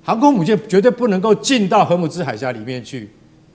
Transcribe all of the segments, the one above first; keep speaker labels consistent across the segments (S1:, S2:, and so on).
S1: 航空母舰绝对不能够进到荷姆兹海峡里面去，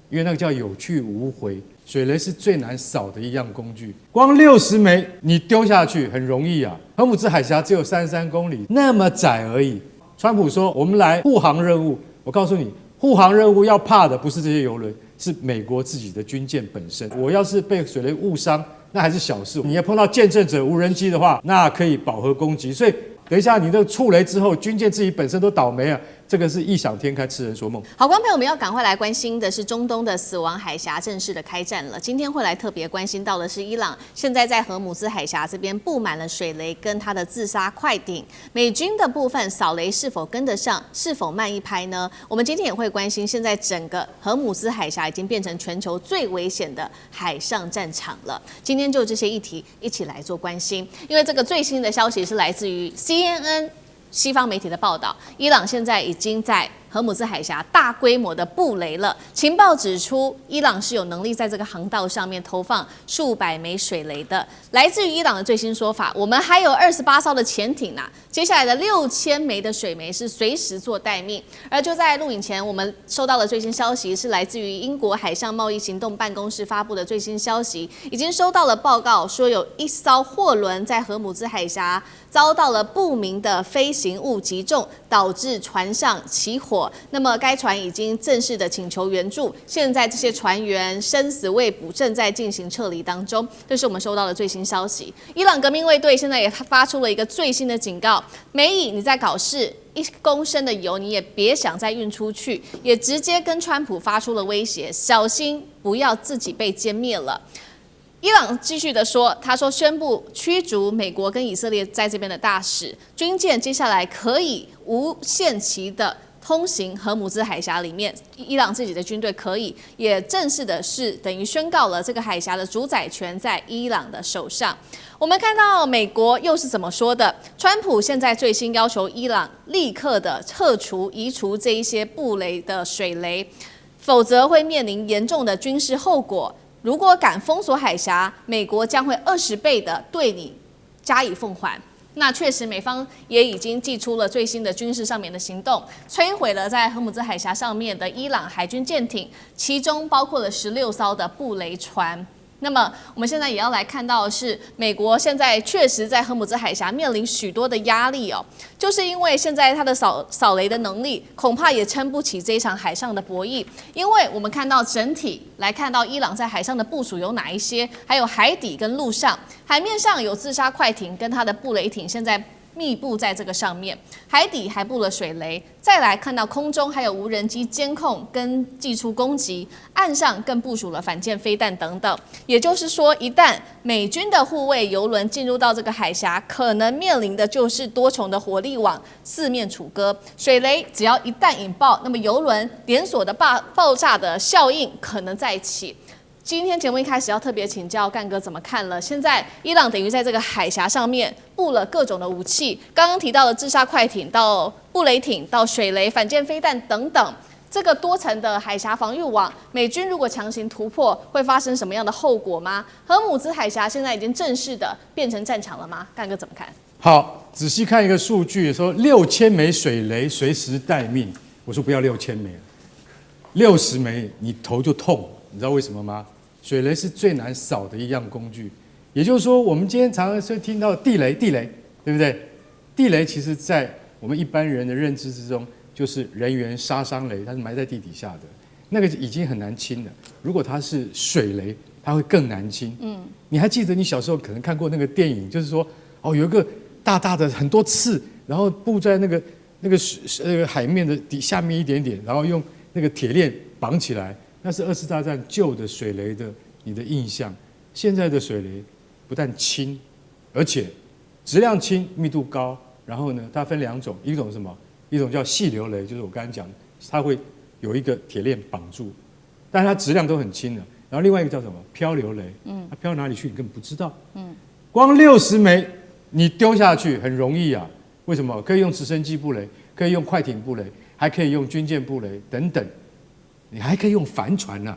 S1: 因为那个叫有去无回。水雷是最难扫的一样工具，光60枚你丢下去很容易啊。荷姆兹海峡只有33公里，那么窄而已。川普说我们来护航任务，我告诉你，护航任务要怕的不是这些油轮，是美国自己的军舰本身。我要是被水雷误伤，那还是小事。你要碰到见证者无人机的话，那可以饱和攻击。所以等一下你这个触雷之后，军舰自己本身都倒霉啊。这个是异想天开，痴人说梦。
S2: 好，观众朋友们要赶快来关心的是中东的死亡海峡正式的开战了。今天会来特别关心到的是伊朗现在在荷姆兹海峡这边布满了水雷跟它的自杀快艇，美军的部分扫雷是否跟得上，是否慢一拍呢？我们今天也会关心，现在整个荷姆兹海峡已经变成全球最危险的海上战场了。今天就这些议题一起来做关心，因为这个最新的消息是来自于 CNN。西方媒体的报道，伊朗现在已经在荷姆兹海峡大规模的布雷了。情报指出，伊朗是有能力在这个航道上面投放数百枚水雷的。来自于伊朗的最新说法，我们还有28艘的潜艇啊，接下来的6000枚的水梅是随时做待命。而就在录影前，我们收到的最新消息是来自于英国海上贸易行动办公室发布的最新消息，已经收到了报告，说有一艘货轮在荷姆兹海峡遭到了不明的飞行物击中，导致船上起火。那么该船已经正式的请求援助，现在这些船员生死未卜，正在进行撤离当中。这是我们收到的最新消息。伊朗革命卫队现在也发出了一个最新的警告：美以你在搞事，1公升的油你也别想再运出去，也直接跟川普发出了威胁，小心不要自己被歼灭了。伊朗继续的说，他说宣布驱逐美国跟以色列在这边的大使，军舰接下来可以无限期的通行荷姆兹海峡里面，伊朗自己的军队可以，也正式的是等于宣告了这个海峡的主宰权在伊朗的手上。我们看到美国又是怎么说的？川普现在最新要求伊朗立刻的移除这一些布雷的水雷，否则会面临严重的军事后果。如果敢封锁海峡，美国将会20倍的对你加以奉还。那确实，美方也已经祭出了最新的军事上面的行动，摧毁了在荷姆兹海峡上面的伊朗海军舰艇，其中包括了16艘的布雷船。那么我们现在也要来看到的是，美国现在确实在荷姆兹海峡面临许多的压力哦，就是因为现在它的扫雷的能力恐怕也撑不起这一场海上的博弈，因为我们看到整体来看到伊朗在海上的部署有哪一些，还有海底跟陆上，海面上有自杀快艇跟它的布雷艇，现在密布在这个上面，海底还布了水雷，再来看到空中还有无人机监控跟寄出攻击，岸上更部署了反舰飞弹等等。也就是说，一旦美军的护卫游轮进入到这个海峡，可能面临的就是多重的火力网四面楚歌。水雷只要一旦引爆，那么游轮连锁的爆炸的效应可能再起。今天节目一开始要特别请教干哥怎么看了？现在伊朗等于在这个海峡上面布了各种的武器，刚刚提到的自杀快艇到布雷艇到水雷、反舰飞弹等等，这个多层的海峡防御网，美军如果强行突破，会发生什么样的后果吗？荷姆兹海峡现在已经正式的变成战场了吗？干哥怎么看？
S1: 好，仔细看一个数据，说6000枚水雷随时待命。我说不要6000枚了，60枚你头就痛，你知道为什么吗？水雷是最难扫的一样工具，也就是说，我们今天常常会听到地雷，对不对？地雷其实在我们一般人的认知之中，就是人员杀伤雷，它是埋在地底下的，那个已经很难清了。如果它是水雷，它会更难清。你还记得你小时候可能看过那个电影，就是说，哦，有一个大大的很多刺，然后布在那个海面的下面一点点，然后用那个铁链绑起来。那是2次大战旧的水雷的你的印象。现在的水雷不但轻，而且质量轻、密度高。然后呢，它分2种，一种是什么？一种叫细流雷，就是我刚才讲的，它会有一个铁链绑住，但是它质量都很轻的。然后另外一个叫什么？漂流雷，它飘哪里去你根本不知道。光60枚你丢下去很容易啊。为什么？可以用直升机布雷，可以用快艇布雷，还可以用军舰布雷等等。你还可以用帆船啊，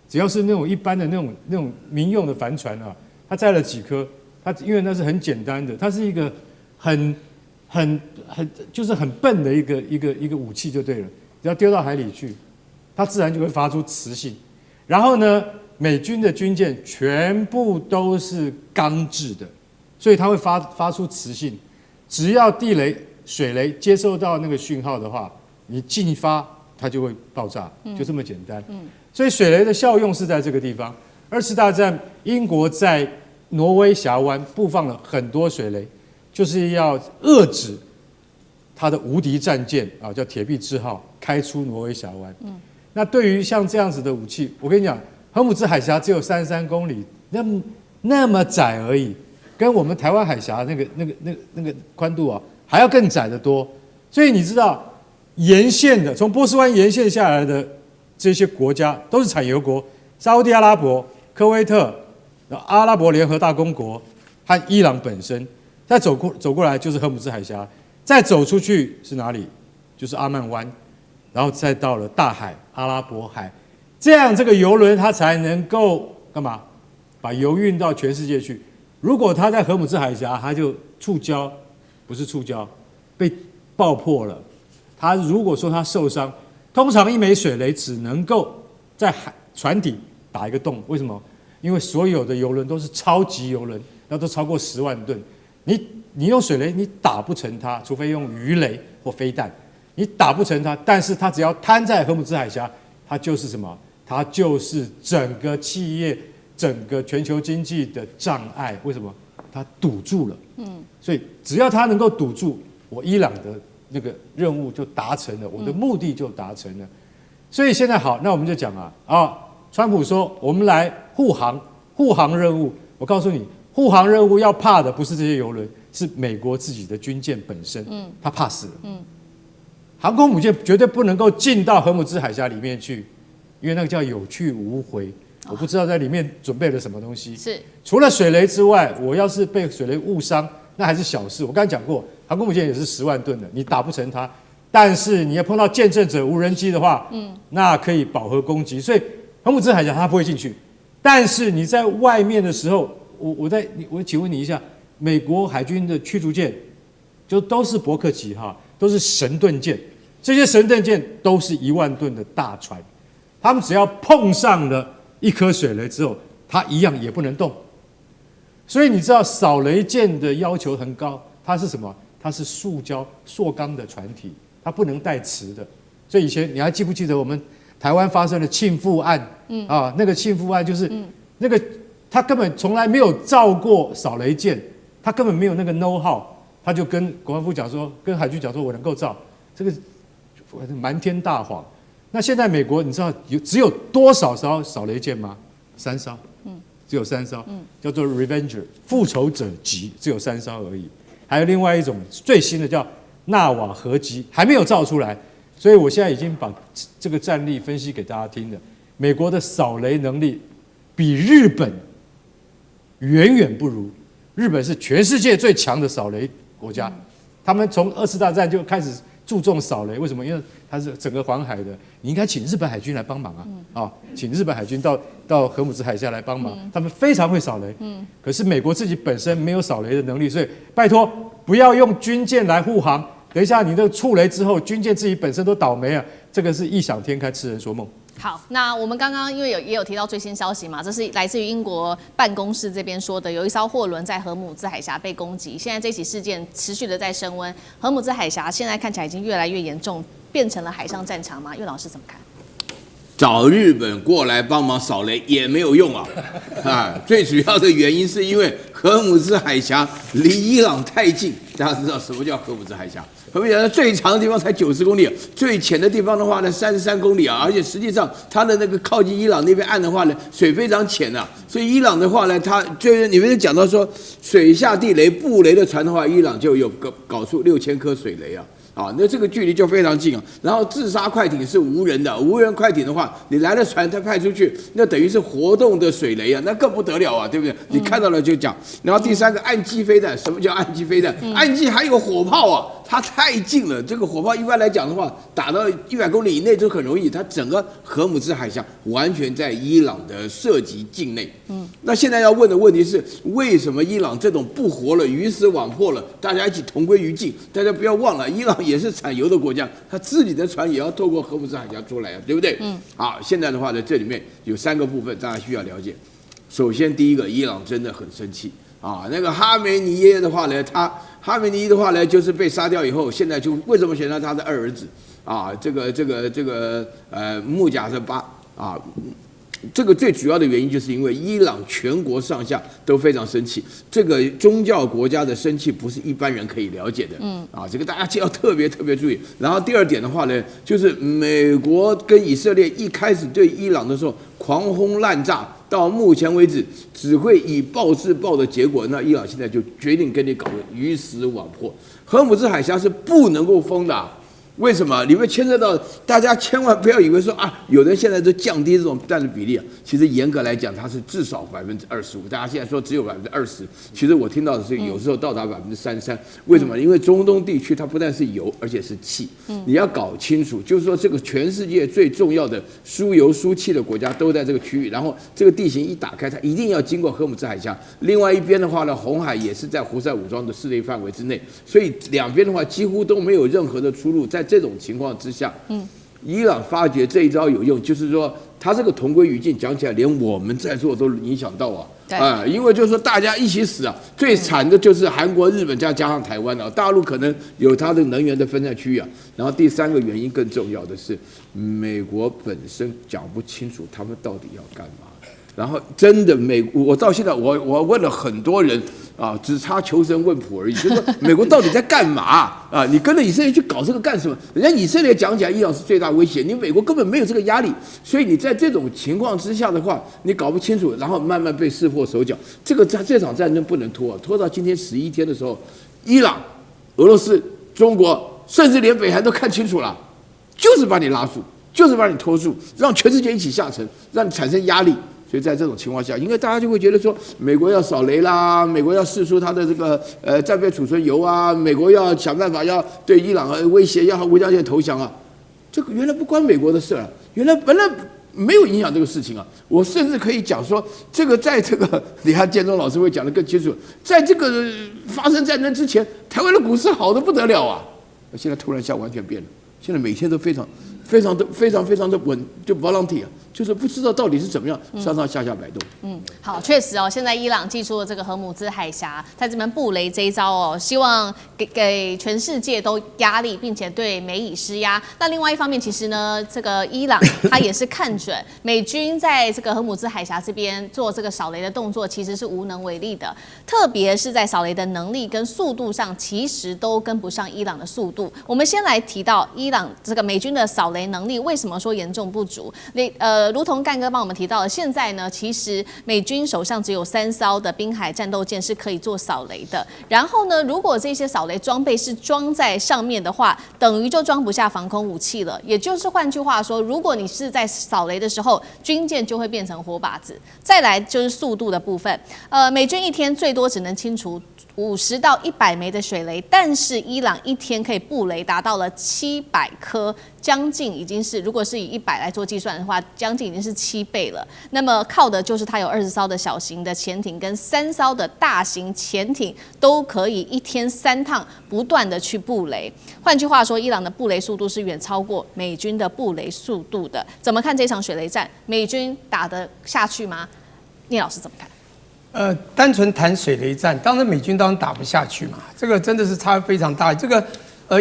S1: 只要是那种一般的那种民用的帆船啊，它载了几颗，它因为那是很简单的，它是一个很就是很笨的一个武器就对了，只要丢到海里去，它自然就会发出磁性。然后呢，美军的军舰全部都是钢制的，所以它会发出磁性。只要地雷、水雷接收到那个讯号的话，你进发它就会爆炸，就这么简单。所以水雷的效用是在这个地方。2次大战，英国在挪威峡湾布放了很多水雷，就是要遏制它的无敌战舰啊，叫铁壁之号开出挪威峡湾。那对于像这样子的武器，我跟你讲，荷姆兹海峡只有33公里，那么窄而已，跟我们台湾海峡那个宽度啊，还要更窄得多。所以你知道，沿线的从波斯湾沿线下来的这些国家都是产油国，沙烏地阿拉伯、科威特、阿拉伯联合大公国和伊朗本身，再走过来就是荷姆兹海峡，再走出去是哪里？就是阿曼湾，然后再到了大海、阿拉伯海，这样这个油轮它才能够干嘛？把油运到全世界去。如果它在荷姆兹海峡，它就触礁，不是触礁，被爆破了。它如果说它受伤，通常一枚水雷只能够在船底打一个洞。为什么？因为所有的油轮都是超级油轮，那都超过10万吨。你用水雷你打不成它，除非用鱼雷或飞弹，你打不成它。但是它只要摊在荷姆兹海峡，它就是什么？它就是整个企业、整个全球经济的障碍。为什么？它堵住了。所以只要它能够堵住，我伊朗的那个任务就达成了，我的目的就达成了。所以现在好，那我们就讲川普说我们来护航任务。我告诉你，护航任务要怕的不是这些油轮，是美国自己的军舰本身。他怕死了。航空母舰绝对不能够进到荷姆兹海峡里面去，因为那个叫有去无回。我不知道在里面准备了什么东西。是除了水雷之外，我要是被水雷误伤，那还是小事。我刚才讲过，航空母舰也是10万吨的，你打不成它。但是你要碰到见证者无人机的话，那可以饱和攻击。所以荷姆兹海峡它不会进去。但是你在外面的时候，我请问你一下，美国海军的驱逐舰就都是伯克级都是神盾舰，这些神盾舰都是1万吨的大船，他们只要碰上了一颗水雷之后，它一样也不能动。所以你知道扫雷舰的要求很高，它是什么？它是塑钢的船体，它不能带磁的。所以以前你还记不记得我们台湾发生的庆富案？那个庆富案就是那个他根本从来没有造过扫雷舰，他根本没有那个 know how， 他就跟国防部讲说，跟海军讲说我能够造，这个瞒天大谎。那现在美国你知道只有多少艘扫雷舰吗？3艘，只有3艘，叫做 Revenger 复仇者级，只有3艘而已。还有另外一种最新的叫纳瓦河级，还没有造出来。所以我现在已经把这个战例分析给大家听了。美国的扫雷能力比日本远远不如，日本是全世界最强的扫雷国家，他们从2次大战就开始注重扫雷。为什么？因为它是整个环海的，你应该请日本海军来帮忙请日本海军到荷姆兹海峡来帮忙，他们非常会扫雷。可是美国自己本身没有扫雷的能力，所以拜托不要用军舰来护航。等一下你这个触雷之后，军舰自己本身都倒霉啊，这个是异想天开，痴人说梦。
S2: 好，那我们刚刚因为也有提到最新消息嘛，这是来自于英国办公室这边说的，有一艘货轮在荷姆兹海峡被攻击，现在这起事件持续的在升温，荷姆兹海峡现在看起来已经越来越严重，变成了海上战场吗？岳老师怎么看？
S3: 找日本过来帮忙扫雷也没有用最主要的原因是因为荷姆兹海峡离伊朗太近。大家知道什么叫荷姆兹海峡？荷姆兹海峡最长的地方才90公里，最浅的地方的话呢33公里而且实际上它的那个靠近伊朗那边岸的话呢，水非常浅所以伊朗的话呢，它就是你们讲到说水下地雷布雷的船的话，伊朗就有搞出6000颗水雷那这个距离就非常近然后自杀快艇是无人的，无人快艇的话，你来了船，它派出去，那等于是活动的水雷那更不得了对不对？你看到了就讲。然后第3个岸基飞弹，什么叫岸基飞弹？岸基还有火炮它太近了。这个火炮一般来讲的话，打到100公里以内就很容易。它整个荷姆兹海峡完全在伊朗的涉及境内。那现在要问的问题是，为什么伊朗这种不活了、鱼死网破了，大家一起同归于尽？大家不要忘了，伊朗也是产油的国家，它自己的船也要透过荷姆兹海峡出来啊，对不对？好，现在的话呢，这里面有3个部分，大家需要了解。首先，第一个，伊朗真的很生气啊。那个哈梅尼耶的话呢，哈梅尼的话呢，就是被杀掉以后，现在就为什么选到他的2儿子啊？穆贾什巴啊。这个最主要的原因，就是因为伊朗全国上下都非常生气。这个宗教国家的生气不是一般人可以了解的。这个大家就要特别注意。然后第2点的话呢，就是美国跟以色列一开始对伊朗的时候狂轰滥炸，到目前为止只会以暴制暴的结果。那伊朗现在就决定跟你搞个鱼死网破。荷姆兹海峡是不能够封的。为什么？里面牵涉到大家千万不要以为说啊，有人现在都降低这种弹的比例啊。其实严格来讲，它是至少25%。大家现在说只有20%，其实我听到的是有时候到达33%。为什么？因为中东地区它不但是油，而且是气。你要搞清楚，就是说这个全世界最重要的输油输气的国家都在这个区域，然后这个地形一打开，它一定要经过荷姆兹海峡。另外一边的话呢，红海也是在胡塞武装的势力范围之内，所以两边的话几乎都没有任何的出路。在这种情况之下，伊朗发觉这一招有用，就是说他这个同归于尽，讲起来连我们在座都影响到啊，因为就是说大家一起死啊，最惨的就是韩国、日本加上台湾啊，大陆可能有它的能源的分散区域啊。然后第3个原因更重要的是，美国本身讲不清楚他们到底要干嘛。然后真的我到现在我问了很多人啊，只差求神问卜而已，就是说美国到底在干嘛啊？你跟着以色列去搞这个干什么？人家以色列讲起来，伊朗是最大威胁，你美国根本没有这个压力，所以你在这种情况之下的话，你搞不清楚，然后慢慢被识破手脚。这场战争不能拖，拖到今天11天的时候，伊朗、俄罗斯、中国，甚至连北韩都看清楚了，就是把你拉住，就是把你拖住，让全世界一起下沉，让你产生压力。所以在这种情况下，因为大家就会觉得说，美国要扫雷啦，美国要释出它的这个战备储存油啊，美国要想办法要对伊朗威胁，要无条件投降啊。这个原来不关美国的事啊，原来本来没有影响这个事情啊。我甚至可以讲说，这个在这个李汉建中老师会讲得更清楚，在这个发生战争之前，台湾的股市好得不得了啊，现在突然一下完全变了，现在每天都非常的稳，就 volunteer 啊。就是不知道到底是怎么样上上下下摆动。
S2: 好，确实哦，现在伊朗祭出了这个荷姆兹海峡，在这边布雷这一招哦，希望给全世界都压力，并且对美以施压。那另外一方面，其实呢，这个伊朗他也是看准美军在这个荷姆兹海峡这边做这个扫雷的动作，其实是无能为力的，特别是在扫雷的能力跟速度上，其实都跟不上伊朗的速度。我们先来提到伊朗这个美军的扫雷能力，为什么说严重不足？如同干哥帮我们提到的，现在呢，其实美军手上只有3艘的滨海战斗舰是可以做扫雷的。然后呢，如果这些扫雷装备是装在上面的话，等于就装不下防空武器了。也就是换句话说，如果你是在扫雷的时候，军舰就会变成活靶子。再来就是速度的部分，美军一天最多只能清除50到100枚的水雷，但是伊朗一天可以布雷达到了700颗，将近已经是，如果是以100来做计算的话，将近已经是7倍了。那么靠的就是它有20艘的小型的潜艇跟3艘的大型潜艇，都可以一天3趟不断的去布雷。换句话说，伊朗的布雷速度是远超过美军的布雷速度的。怎么看这场水雷战？美军打得下去吗？聂老师怎么看？
S4: 单纯谈水雷战，当然美军当然打不下去嘛，这个真的是差非常大。这个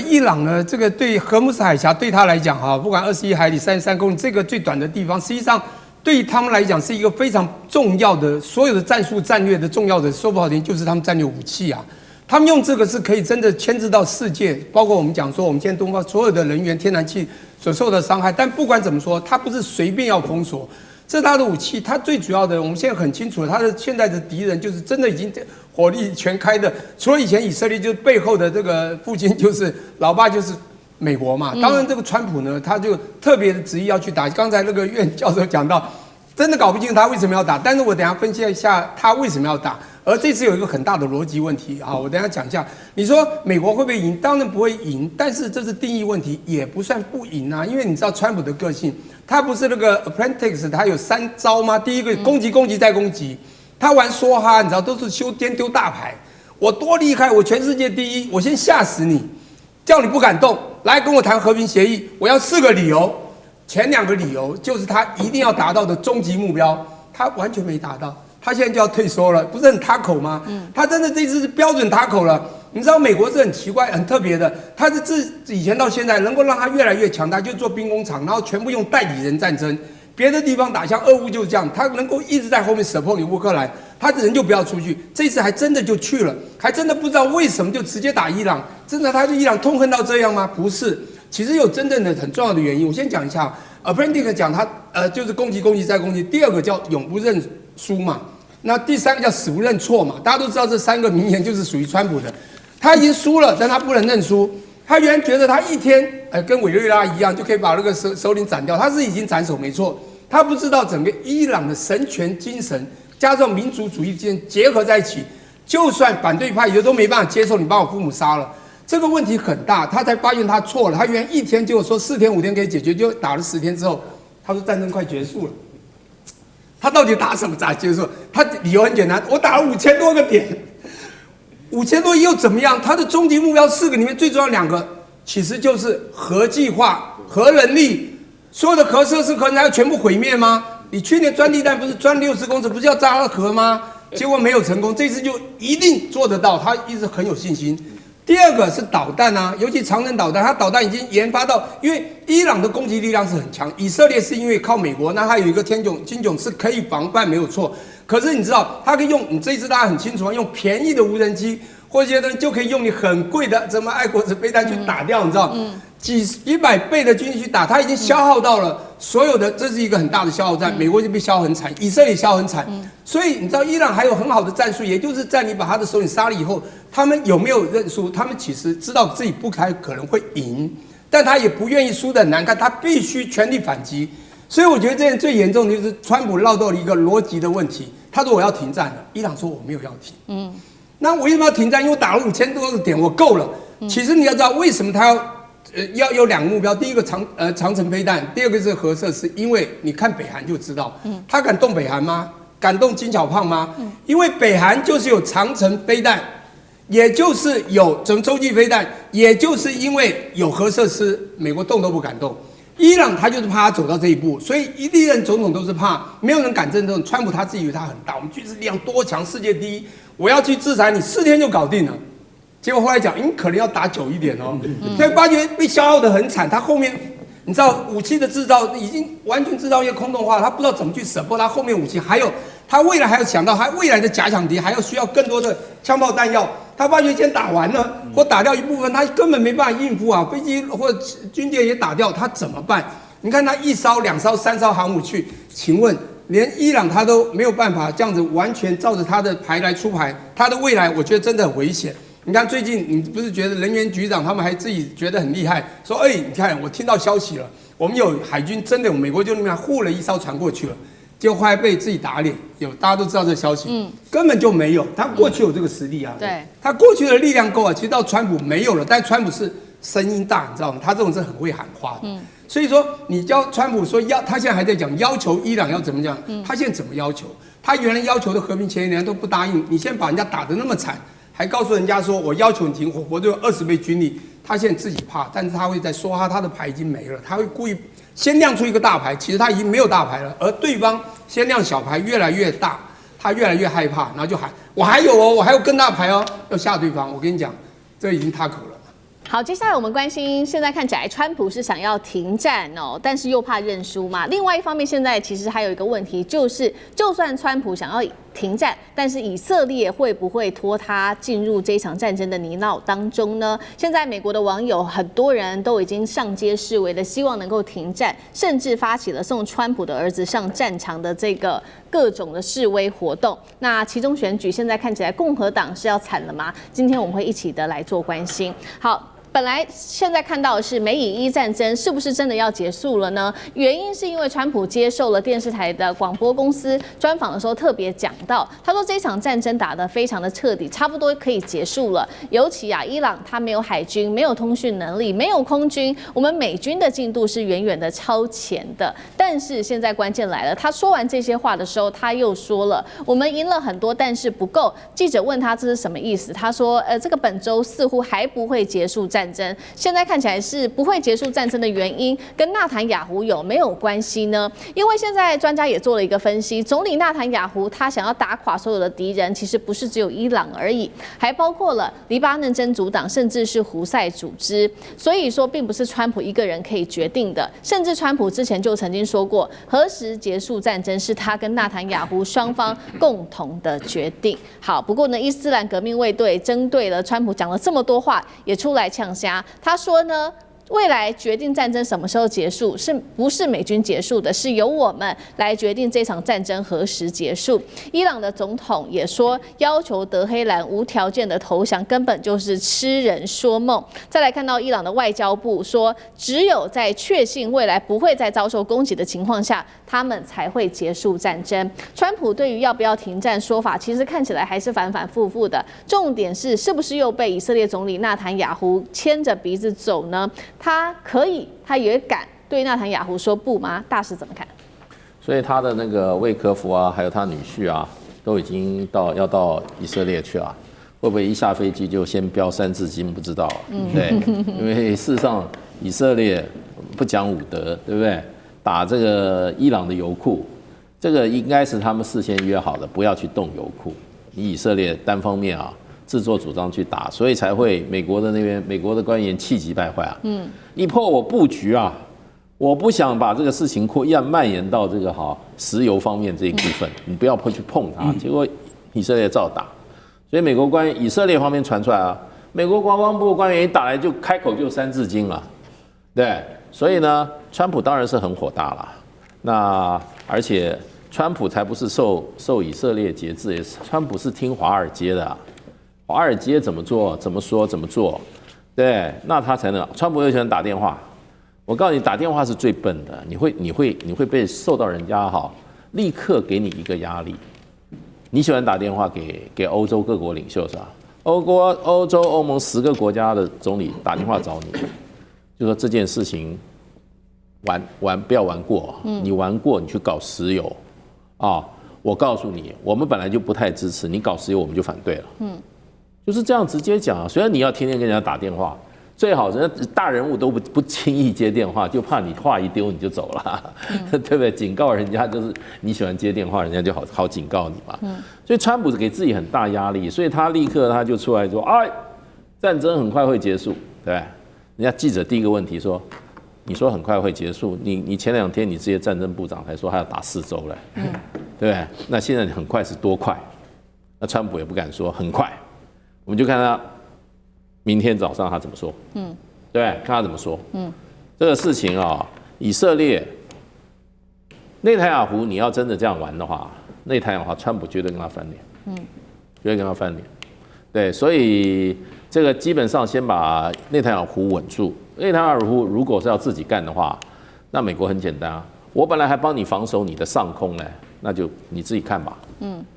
S4: 伊朗呢，这个对荷姆斯海峡对他来讲哈，不管21海里、33公里，这个最短的地方，实际上对他们来讲是一个非常重要的，所有的战术战略的重要的，说不好听就是他们战略武器啊。他们用这个是可以真的牵制到世界，包括我们讲说，我们现在东方所有的人员、天然气所受的伤害。但不管怎么说，他不是随便要封锁。这是他的武器，他最主要的，我们现在很清楚，他的现在的敌人就是真的已经火力全开的。除了以前以色列，就是背后的这个父亲就是老爸就是美国嘛。当然，这个川普呢，他就特别的执意要去打。刚才那个苑教授讲到，真的搞不清楚他为什么要打，但是我等一下分析一下他为什么要打。而这次有一个很大的逻辑问题啊，我等一下讲一下。你说美国会不会赢？当然不会赢，但是这是定义问题，也不算不赢啊。因为你知道川普的个性，他不是那个 Apprentice， 他有3招吗？第一个攻击、攻击再攻击。他玩梭哈，你知道都是修颠丢大牌。我多厉害，我全世界第一，我先吓死你，叫你不敢动，来跟我谈和平协议。我要4个理由，前2个理由就是他一定要达到的终极目标，他完全没达到。他现在就要退缩了，不是很塌口吗？他真的这次是标准塌口了。你知道美国是很奇怪、很特别的，他是自以前到现在能够让他越来越强大，就做兵工厂，然后全部用代理人战争。别的地方打，像俄乌就是这样，他能够一直在后面 support 你乌克兰，他人就不要出去。这次还真的就去了，还真的不知道为什么就直接打伊朗。真的他对伊朗痛恨到这样吗？不是，其实有真正的很重要的原因。我先讲一下 ，Apprentice 讲他就是攻击、攻击再攻击。第2个叫永不认输嘛。那第3个叫死不认错嘛，大家都知道这3个名言就是属于川普的。他已经输了，但他不能认输。他原来觉得他一天，跟委内瑞拉一样，就可以把那个首领斩掉。他是已经斩首没错，他不知道整个伊朗的神权精神加上民族主义之间结合在一起，就算反对派也都没办法接受你把我父母杀了。这个问题很大，他才发现他错了。他原来一天结果说4天5天可以解决，就打了10天之后，他说战争快结束了。他到底打什么咋结束？他理由很简单，我打了5000多个点，5000多又怎么样？他的终极目标4个里面最重要2个，其实就是核计划、核能力，所有的核设施、核能要全部毁灭吗？你去年钻地弹不是钻60公尺，不是要炸到核吗？结果没有成功，这次就一定做得到，他一直很有信心。第2个是导弹啊，尤其长程导弹，它导弹已经研发到，因为伊朗的攻击力量是很强，以色列是因为靠美国，那它有一个金囧是可以防范没有错。可是你知道，它可以用你这一次大家很清楚，用便宜的无人机或者呢就可以用你很贵的什么爱国者飞弹去打掉，你知道，几百倍的军力去打，它已经消耗到了所有的，这是一个很大的消耗战，美国就被消耗很惨，以色列消耗很惨，所以你知道伊朗还有很好的战术，也就是在你把他的首领杀了以后，他们有没有认输？他们其实知道自己不太可能会赢，但他也不愿意输得很难看，他必须全力反击。所以我觉得这件最严重的就是川普绕到了一个逻辑的问题，他说我要停战了，伊朗说我没有要停，那我为什么要停战？因为我打了5000多个点，我够了。其实你要知道为什么他要有2个目标，第一个长程飞弹，第2个是核设施。因为你看北韩就知道，他敢动北韩吗？敢动金小胖吗？因为北韩就是有长程飞弹，也就是有洲际飞弹，也就是因为有核设施，美国动都不敢动。伊朗他就是怕他走到这一步，所以历任总统都是怕，没有人敢这种。川普他自己以为他很大，我们军事力量多强，世界第一，我要去制裁你，4天就搞定了。结果后来讲，可能要打久一点哦，所以发觉被消耗得很惨。他后面你知道武器的制造已经完全制造业空洞化，他不知道怎么去support他后面武器，还有他未来还要想到他未来的假想敌还要需要更多的枪炮弹药。他发觉先打完了，或打掉一部分，他根本没办法应付啊！飞机或军舰也打掉，他怎么办？你看他1艘、2艘、3艘航母去，请问连伊朗他都没有办法这样子完全照着他的牌来出牌，他的未来我觉得真的很危险。你看最近你不是觉得人员局长他们还自己觉得很厉害，说你看我听到消息了，我们有海军真的，美国就那么护了1艘船过去了。结果后来被自己打脸，大家都知道这个消息，根本就没有。他过去有这个实力啊，
S2: 对，
S4: 他过去的力量够啊。其实到川普没有了，但川普是声音大，你知道吗？他这种是很会喊话的。所以说你教川普说他现在还在讲要求伊朗要怎么讲，他现在怎么要求？他原来要求的和平前沿都不答应，你现在把人家打得那么惨，还告诉人家说我要求你停火，我就有20倍军力。他现在自己怕，但是他会在说他的牌已经没了，他会故意先亮出一个大牌，其实他已经没有大牌了，而对方先亮小牌越来越大，他越来越害怕，然后就喊我还有哦，我还有更大牌哦，要吓对方。我跟你讲，这已经塌口了。
S2: 好，接下来我们关心，现在看起来川普是想要停战哦，但是又怕认输嘛。另外一方面，现在其实还有一个问题，就是就算川普想要停战，但是以色列会不会拖他进入这一场战争的泥淖当中呢？现在美国的网友很多人都已经上街示威了，希望能够停战，甚至发起了送川普的儿子上战场的这个各种的示威活动。那其中选举现在看起来共和党是要惨了吗？今天我们会一起的来做关心。好。本来现在看到的是美以1战争是不是真的要结束了呢？原因是因为川普接受了电视台的广播公司专访的时候特别讲到，他说这场战争打得非常的彻底，差不多可以结束了。尤其伊朗他没有海军，没有通讯能力，没有空军，我们美军的进度是远远的超前的。但是现在关键来了，他说完这些话的时候，他又说了，我们赢了很多，但是不够。记者问他这是什么意思，他说，这个本周似乎还不会结束战争。现在看起来是不会结束战争的原因，跟纳坦雅胡有没有关系呢？因为现在专家也做了一个分析，总理纳坦雅胡他想要打垮所有的敌人，其实不是只有伊朗而已，还包括了黎巴嫩真主党，甚至是胡塞组织。所以说，并不是川普一个人可以决定的。甚至川普之前就曾经说过，何时结束战争是他跟纳坦雅胡双方共同的决定。好，不过呢，伊斯兰革命卫队针对了川普讲了这么多话，也出来呛瞎。他说呢，未来决定战争什么时候结束，是不是美军结束的，是由我们来决定这场战争何时结束。伊朗的总统也说，要求德黑兰无条件的投降，根本就是痴人说梦。再来看到伊朗的外交部说，只有在确信未来不会再遭受攻击的情况下，他们才会结束战争。川普对于要不要停战说法，其实看起来还是反反复复的。重点是不是又被以色列总理纳坦雅胡牵着鼻子走呢？他可以，他也敢对纳坦雅胡说不吗？大使怎么看？
S5: 所以他的那个魏科夫啊，还有他女婿啊，都已经要到以色列去了。会不会一下飞机就先标3字经？不知道，对，因为事实上以色列不讲武德，对不对？打这个伊朗的油库，这个应该是他们事先约好的，不要去动油库。以色列单方面啊，自作主张去打，所以才会美国的官员气急败坏啊。你破我布局啊，我不想把这个事情蔓延到这个石油方面这一部分，你不要去碰它。结果以色列照打，所以以色列方面传出来啊，美国国防部官员一打来就开口就3字经了，对，所以呢，川普当然是很火大了。那而且川普才不是受以色列节制，川普是听华尔街的啊。华尔街怎么做，怎么说，怎么做，对，那他才能。川普又喜欢打电话，我告诉你，打电话是最笨的，你会被受到人家立刻给你一个压力。你喜欢打电话给欧洲各国领袖是吧？欧洲、欧盟10个国家的总理打电话找你，就说这件事情不要玩过，你玩过你去搞石油啊，我告诉你，我们本来就不太支持你搞石油，我们就反对了。就是这样直接讲啊。虽然你要天天跟人家打电话，最好人家大人物都不轻易接电话，就怕你话一丢你就走了，对不对？警告人家就是你喜欢接电话，人家就好警告你嘛。所以川普给自己很大压力，所以他立刻他就出来说，战争很快会结束，对不对？人家记者第一个问题说，你说很快会结束，你前2天你这些战争部长还说还要打4周嘞，对不对？那现在很快是多快？那川普也不敢说很快。我们就看他明天早上他怎么说，对，看他怎么说。这个事情啊，以色列内塔尼亚胡，你要真的这样玩的话，内塔尼亚胡川普绝对跟他翻脸，绝对跟他翻脸。对，所以这个基本上先把内塔尼亚胡稳住。内塔尼亚胡如果是要自己干的话，那美国很简单啊，我本来还帮你防守你的上空呢，那就你自己看吧。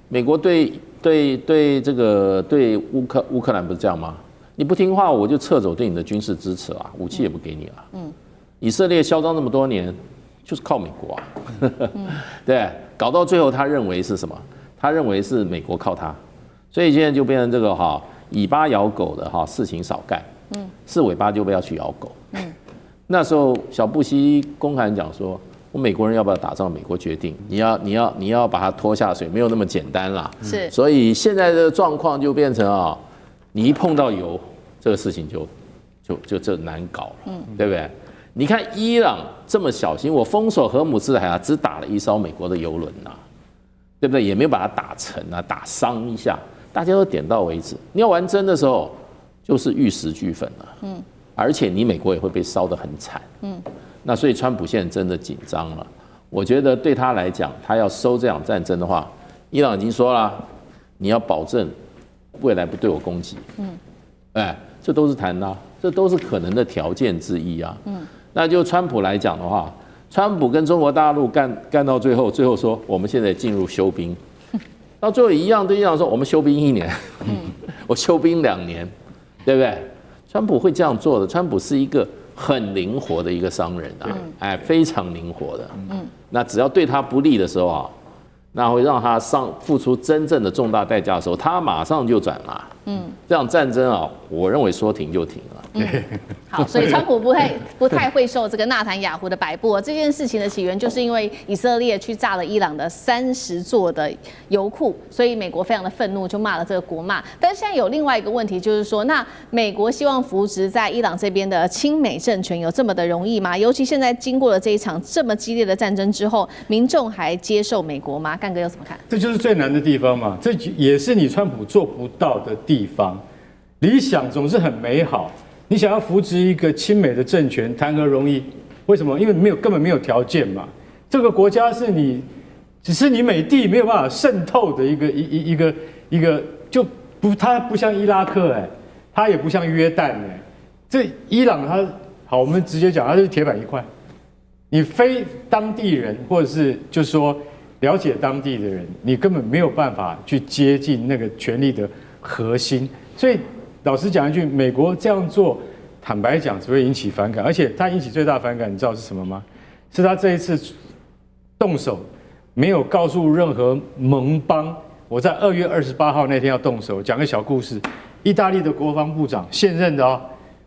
S5: 美国对乌克兰不是这样吗？你不听话，我就撤走对你的军事支持啊，武器也不给你了。以色列嚣张这么多年，就是靠美国啊。对，搞到最后他认为是什么？他认为是美国靠他，所以现在就变成这个尾巴咬狗的事情少干，是尾巴就不要去咬狗。那时候小布希公开讲说，我美国人要不要打仗，美国决定。你要把它拖下水，没有那么简单啦。
S2: 是，
S5: 所以现在的状况就变成你一碰到油，这个事情就这难搞了，对不对？你看伊朗这么小心，我封锁荷姆斯海峡，只打了1艘美国的油轮呐，对不对？也没有把它打沉啊，打伤一下，大家都点到为止。你要玩真的时候，就是玉石俱焚了。而且你美国也会被烧得很惨。那所以川普现在真的紧张了。我觉得对他来讲，他要收这场战争的话，伊朗已经说了，你要保证未来不对我攻击。这都是谈的。这都是可能的条件之一啊。那就川普来讲的话，川普跟中国大陆干到最后说我们现在进入休兵，到最后一样对伊朗说我们休兵1年，我休兵2年，对不对？川普会这样做的，川普是一个很灵活的一个商人啊，哎，非常灵活的。那只要对他不利的时候啊，那会让他付出真正的重大代价的时候，他马上就转了。这样战争啊，我认为说停就停了。
S2: 好，所以川普不太会受这个纳坦雅胡的摆布。这件事情的起源就是因为以色列去炸了伊朗的30座的油库，所以美国非常的愤怒，就骂了这个国骂。但是现在有另外一个问题，就是说，那美国希望扶植在伊朗这边的亲美政权有这么的容易吗？尤其现在经过了这一场这么激烈的战争之后，民众还接受美国吗？干哥有怎么看？
S1: 这就是最难的地方嘛，这也是你川普做不到的地方。理想总是很美好，你想要扶植一个亲美的政权，谈何容易？为什么？因为根本没有条件嘛。这个国家是只是你美帝没有办法渗透的一个，它不像伊拉克它也不像约旦这伊朗好，我们直接讲，它就是铁板一块。你非当地人，或者是就是说了解当地的人，你根本没有办法去接近那个权力的核心。所以老实讲一句，美国这样做，坦白讲只会引起反感，而且它引起最大反感，你知道是什么吗？是他这一次动手没有告诉任何盟邦。我在2月28号那天要动手，讲个小故事。意大利的国防部长现任的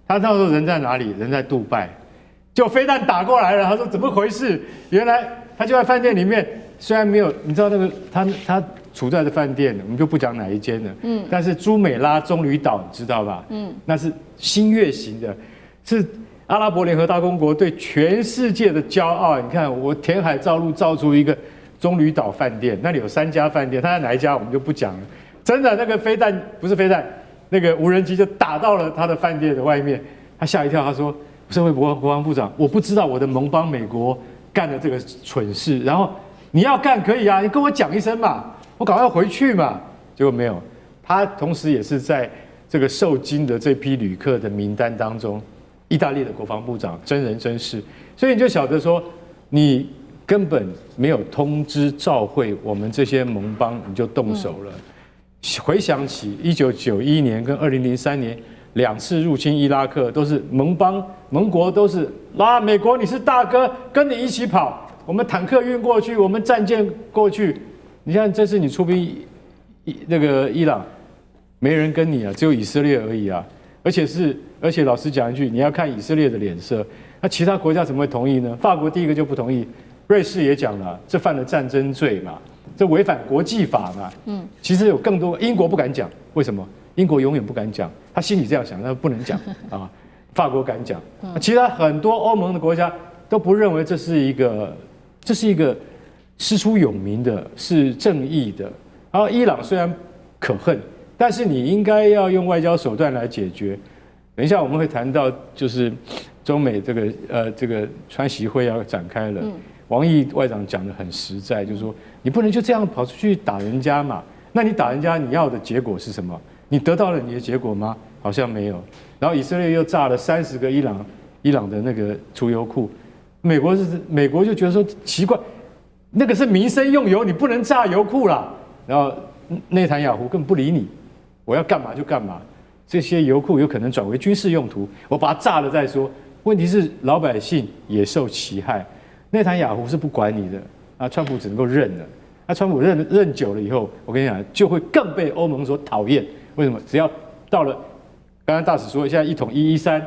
S1: 他那时候人在哪里？人在杜拜，就飞弹打过来了。他说怎么回事？原来他就在饭店里面，虽然没有，你知道那个他处在的饭店，我们就不讲哪一间了。但是朱美拉棕榈岛你知道吧？那是新月型的，是阿拉伯联合大公国对全世界的骄傲。你看我填海造陆造出一个棕榈岛饭店，那里有3家饭店，他在哪一家我们就不讲了。真的那个飞弹不是飞弹，那个无人机就打到了他的饭店的外面，他吓一跳，他说：“身为国防部长，我不知道我的盟邦美国干了这个蠢事，然后你要干可以啊，你跟我讲一声嘛。”我赶快回去嘛，结果没有。他同时也是在这个受惊的这批旅客的名单当中，意大利的国防部长真人真事，所以你就晓得说，你根本没有通知照会我们这些盟邦，你就动手了。回想起1991年跟2003年2次入侵伊拉克，都是盟国都是美国你是大哥，跟你一起跑，我们坦克运过去，我们战舰过去。你看，这次你出兵那个伊朗，没人跟你啊，只有以色列而已啊。而且老实讲一句，你要看以色列的脸色，那其他国家怎么会同意呢？法国第一个就不同意，瑞士也讲了，这犯了战争罪嘛，这违反国际法嘛。其实有更多，英国不敢讲，为什么？英国永远不敢讲，他心里这样想，他不能讲啊。法国敢讲，其他很多欧盟的国家都不认为这是一个师出有名的，是正义的。然后伊朗虽然可恨，但是你应该要用外交手段来解决。等一下我们会谈到，就是中美这个川习会要展开了。王毅外长讲得很实在，就是说你不能就这样跑出去打人家嘛。那你打人家，你要的结果是什么？你得到了你的结果吗？好像没有。然后以色列又炸了30个伊朗的那个储油库，美国就觉得说奇怪。那个是民生用油，你不能炸油库啦。然后内塔尼亚胡根本不理你，我要干嘛就干嘛。这些油库有可能转为军事用途，我把它炸了再说。问题是老百姓也受其害。内塔尼亚胡是不管你的啊，川普只能够认了。那川普认久了以后，我跟你讲，就会更被欧盟所讨厌。为什么？只要到了刚刚大使说，现在一统113，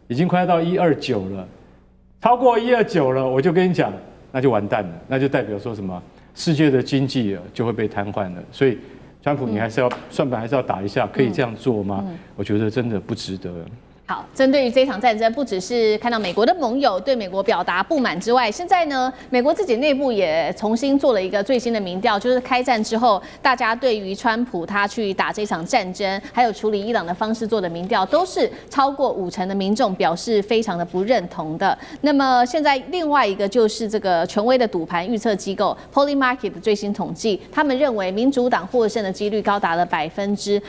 S1: 已经快要到129了，超过129了，我就跟你讲。那就完蛋了，那就代表说什么？世界的经济就会被瘫痪了。所以，川普你还是要算盘还是要打一下，可以这样做吗？我觉得真的不值得。
S2: 好，针对于这场战争，不只是看到美国的盟友对美国表达不满之外，现在呢，美国自己内部也重新做了一个最新的民调，就是开战之后，大家对于川普他去打这场战争，还有处理伊朗的方式做的民调，都是超过50%的民众表示非常的不认同的。那么现在另外一个就是这个权威的赌盘预测机构 Polymarket 的最新统计，他们认为民主党获胜的几率高达了85%。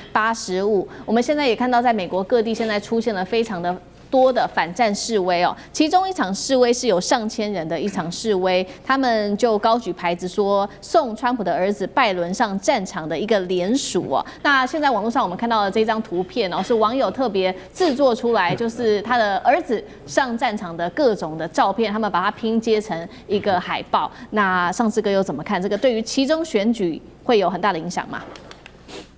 S2: 我们现在也看到，在美国各地现在出现了非常的多的反战示威哦，其中一场示威是有上千人的一场示威，他们就高举牌子说送川普的儿子拜伦上战场的一个联署哦。那现在网络上我们看到的这张图片哦，是网友特别制作出来，就是他的儿子上战场的各种的照片，他们把它拼接成一个海报。那上次哥又怎么看这个？对于其中选举会有很大的影响吗？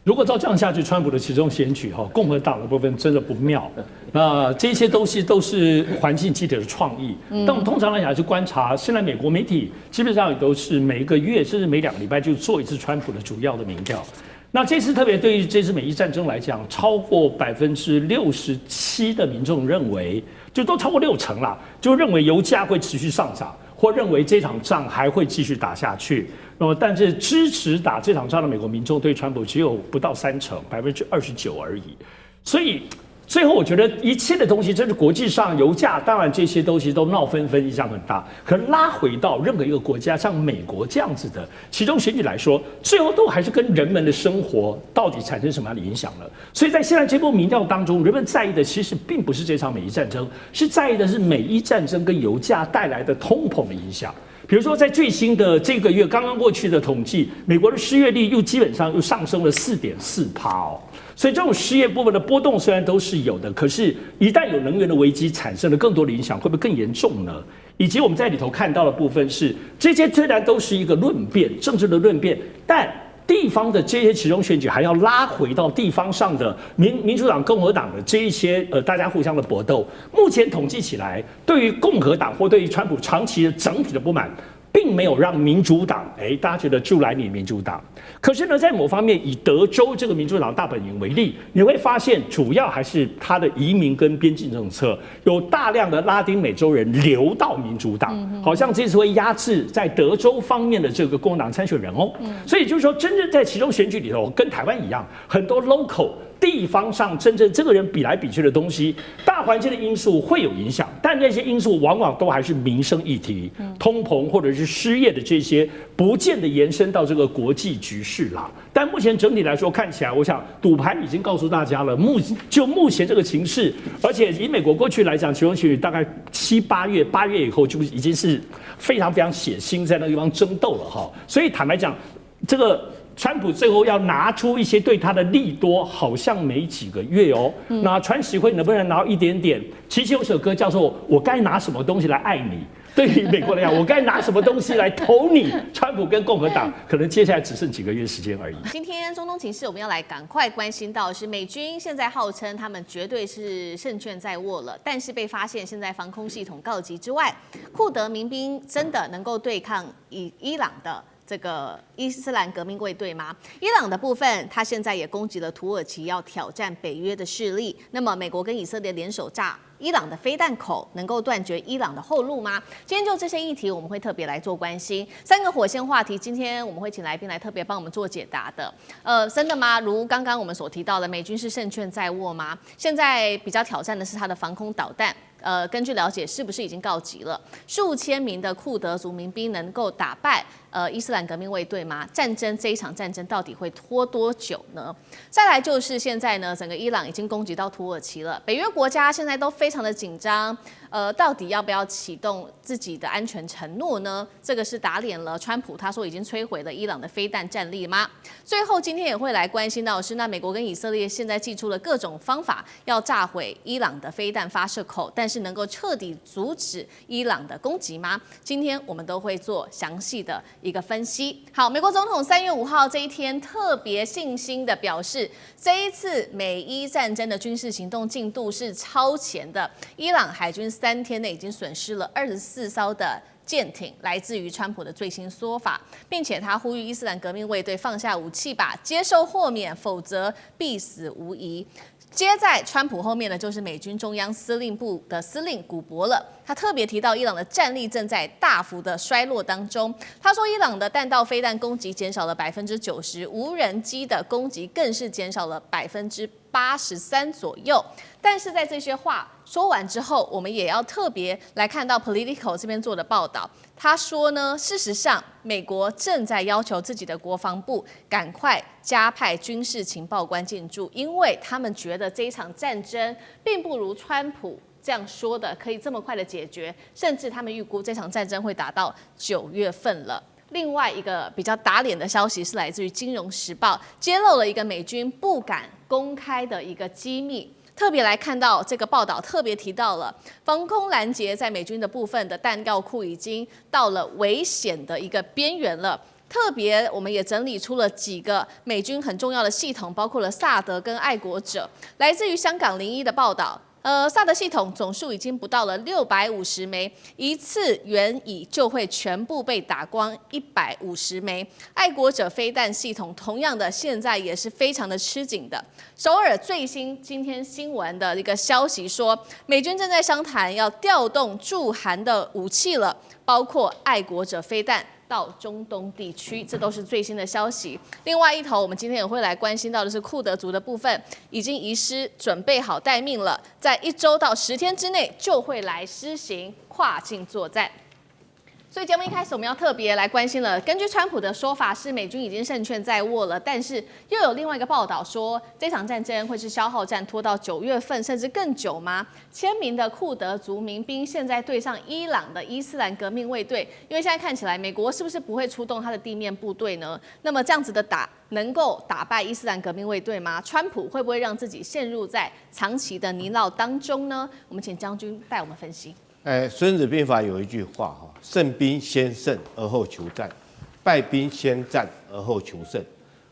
S6: 如果照这样下去，川普的其中选举共和党的部分真的不妙。那这些东西都是环境记者的创意。但我们通常来讲去观察，现在美国媒体基本上也都是每一个月甚至每2个礼拜就做一次川普的主要的民调。那这次特别对于这次美伊战争来讲，超过67%的民众认为，就都超过60%啦，就认为油价会持续上涨，或认为这场仗还会继续打下去。那么，但是支持打这场仗的美国民众对川普只有不到30%，29%而已。所以最后我觉得一切的东西，真是国际上油价，当然这些东西都闹纷纷，影响很大。可拉回到任何一个国家，像美国这样子的其中选举来说，最后都还是跟人们的生活到底产生什么样的影响了。所以在现在这波民调当中，人们在意的其实并不是这场美伊战争，是在意的是美伊战争跟油价带来的通膨的影响。比如说，在最新的这个月刚刚过去的统计，美国的失业率基本上又上升了4.4%哦。所以这种失业部分的波动虽然都是有的，可是一旦有能源的危机产生了更多的影响，会不会更严重呢？以及我们在里头看到的部分是，这些虽然都是一个论辩，政治的论辩，但地方的这些其中选举还要拉回到地方上的民主党、共和党的这一些大家互相的搏斗。目前统计起来，对于共和党或对于川普长期的整体的不满，并没有让民主党大家觉得助来你民主党。可是呢，在某方面以德州这个民主党大本营为例，你会发现主要还是他的移民跟边境政策，有大量的拉丁美洲人流到民主党，好像这次会压制在德州方面的这个共和党参选人哦。所以就是说，真正在其中选举里头，跟台湾一样，很多 local。地方上真正这个人比来比去的东西，大环境的因素会有影响，但那些因素往往都还是民生议题，通膨或者是失业的这些，不见得延伸到这个国际局势啦。但目前整体来说，看起来，我想赌盘已经告诉大家了，目前这个情势，而且以美国过去来讲，其中选举大概8月以后就已经是非常非常血腥，在那个地方争斗了哈。所以坦白讲，这个。川普最后要拿出一些对他的利多，好像没几个月哦。那川协会能不能拿到一点点？其实有首歌叫做《我该拿什么东西来爱你》。对于美国来讲，我该拿什么东西来投你？川普跟共和党可能接下来只剩几个月时间而已。
S2: 今天中东情势，我们要来赶快关心到是美军现在号称他们绝对是胜券在握了，但是被发现现在防空系统告急之外，库德民兵真的能够对抗伊朗的这个伊斯兰革命卫队吗？伊朗的部分，他现在也攻击了土耳其，要挑战北约的势力。那么，美国跟以色列联手炸伊朗的飞弹口，能够断绝伊朗的后路吗？今天就这些议题，我们会特别来做关心。3个火线话题，今天我们会请来宾来特别帮我们做解答的。真的吗？如刚刚我们所提到的，美军是胜券在握吗？现在比较挑战的是它的防空导弹。根据了解，是不是已经告急了？数千名的库德族民兵能够打败伊斯兰革命卫队吗？这一场战争到底会拖多久呢？再来就是现在呢，整个伊朗已经攻击到土耳其了，北约国家现在都非常的紧张。到底要不要启动自己的安全承诺呢？这个是打脸了川普，他说已经摧毁了伊朗的飞弹战力吗？最后今天也会来关心到的是，那美国跟以色列现在祭出了各种方法，要炸毁伊朗的飞弹发射口，但是能够彻底阻止伊朗的攻击吗？今天我们都会做详细的一个分析。好，美国总统3月5号这一天特别信心的表示，这一次美伊战争的军事行动进度是超前的，伊朗海军3天内已经损失了24艘的舰艇，来自于川普的最新说法，并且他呼吁伊斯兰革命卫队放下武器吧，接受豁免，否则必死无疑。接在川普后面的就是美军中央司令部的司令古博了，他特别提到伊朗的战力正在大幅的衰落当中。他说，伊朗的弹道飞弹攻击减少了90%，无人机的攻击更是减少了83%左右。但是在这些话说完之后，我们也要特别来看到 Politico 这边做的报道。他说呢，事实上，美国正在要求自己的国防部赶快加派军事情报官进驻，因为他们觉得这一场战争并不如川普这样说的可以这么快的解决，甚至他们预估这场战争会打到9月份了。另外一个比较打脸的消息是来自于《金融时报》，揭露了一个美军不敢公开的一个机密。特别来看到这个报道，特别提到了防空拦截在美军的部分的弹药库已经到了危险的一个边缘了。特别我们也整理出了几个美军很重要的系统，包括了萨德跟爱国者。来自于香港01的报道。萨德系统总数已经不到了650枚，一次援引就会全部被打光150枚。爱国者飞弹系统同样的，现在也是非常的吃紧的。首尔最新今天新闻的一个消息说，美军正在商谈要调动驻韩的武器了，包括爱国者飞弹到中东地区，这都是最新的消息。另外一头，我们今天也会来关心到的是库德族的部分，已经移师准备好待命了，在1周到10天之内就会来施行跨境作战。所以节目一开始我们要特别来关心了。根据川普的说法是美军已经胜券在握了，但是又有另外一个报道说这场战争会是消耗战，拖到9月份甚至更久吗？千名的库德族民兵现在对上伊朗的伊斯兰革命卫队，因为现在看起来美国是不是不会出动他的地面部队呢？那么这样子的能够打败伊斯兰革命卫队吗？川普会不会让自己陷入在长期的泥淖当中呢？我们请将军带我们分析。
S7: 孙子兵法有一句话哈，胜兵先胜而后求战，败兵先战而后求胜。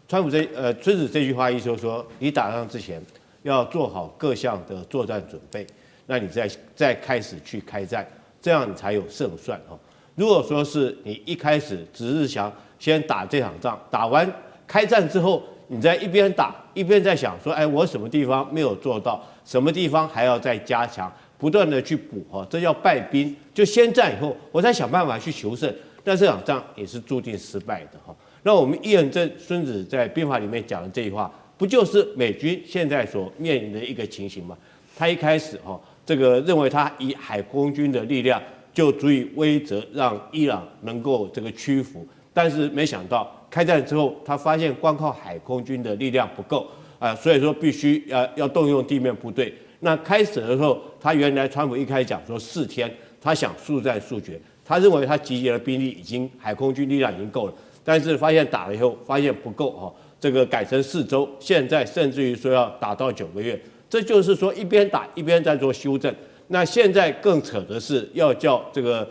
S7: 孙子这句话意思就是说，你打仗之前要做好各项的作战准备，那你再开始去开战，这样你才有胜算哈。如果说是你一开始只是想先打这场仗，打完开战之后，你在一边打一边在想说，我什么地方没有做到，什么地方还要再加强。不断的去补哈，这叫败兵。就先战以后，我再想办法去求胜，但这场仗也是注定失败的哈。那我们验证孙子在兵法里面讲的这句话，不就是美军现在所面临的一个情形吗？他一开始哈，这个认为他以海空军的力量就足以威慑让伊朗能够这个屈服，但是没想到开战之后，他发现光靠海空军的力量不够所以说必须要动用地面部队。那开始的时候，川普一开始讲说4天，他想速战速决，他认为他集结的兵力海空军力量已经够了，但是发现打了以后发现不够哈，这个改成4周，现在甚至于说要打到9个月，这就是说一边打一边在做修正。那现在更扯的是要叫这个